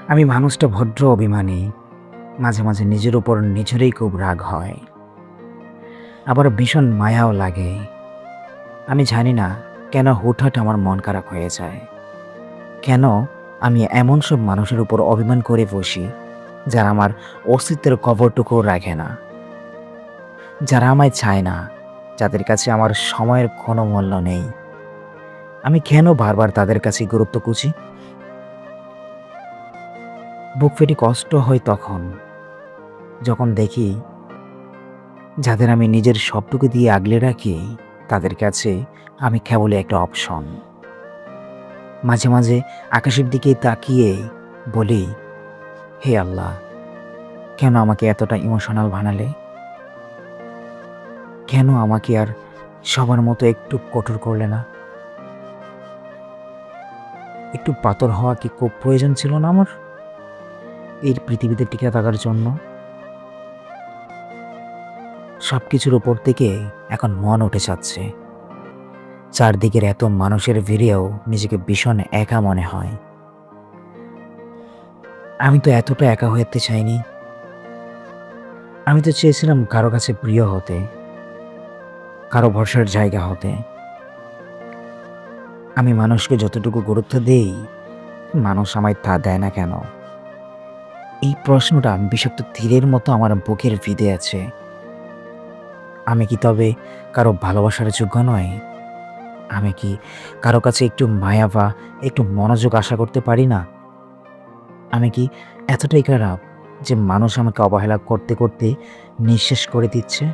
আমি মানুষটা ভদ্র অভিমানী। মাঝে মাঝে নিজের উপর নিজেরই খুব রাগ হয়, আবার ভীষণ মায়াও লাগে। আমি জানি না কেন হুটহাট আমার মন খারাপ হয়ে যায়। কেন আমি এমন সব মানুষের উপর অভিমান করে বসি যারা আমার অস্তিত্বের কবরটুকুও রাখে না, যারা আমায় চায় না, যাদের কাছে আমার সময়ের কোনো মূল্য নেই। আমি কেন বারবার তাদের কাছে গুরুত্ব খুঁজি? বুক ফেটে কষ্ট হয় তখন, যখন দেখি যাদের আমি নিজের সবটুকু দিয়ে আগলে রাখি, তাদের কাছে আমি কেবলই একটা অপশন। মাঝে মাঝে আকাশের দিকে তাকিয়ে বলি, হে আল্লাহ, কেন আমাকে এতটা ইমোশনাল বানালে? কেন আমাকে আর সবার মতো একটু কঠোর করলে না? একটু পাথর হওয়া কি খুব প্রয়োজন ছিল না আমার এই পৃথিবীতে টিকে থাকার জন্য? সব কিছুর উপর থেকে এখন মন উঠে যাচ্ছে। চারদিকের এত মানুষের ভিড়েও নিজেকে ভীষণ একা মনে হয়। আমি তো এতটা একা হতে চাইনি। আমি তো চেয়েছিলাম কারো কাছে প্রিয় হতে, কারো ভরসার জায়গা হতে। আমি মানুষকে যতটুকু গুরুত্ব দেই, মানুষ আমায় তা দেয় না কেন? এই প্রশ্নটা বিষাক্ত তীরের মতো আমার বুকের ভিদে আছে। আমি কি তবে কারো ভালোবাসার যোগ্য নয়? আমি কি কারো কাছে একটু মায়া বা একটু মনোযোগ আশা করতে পারি না? আমি কি এতটাই খারাপ যে মানুষ আমাকে অবহেলা করতে করতে নিঃশেষ করে দিচ্ছে?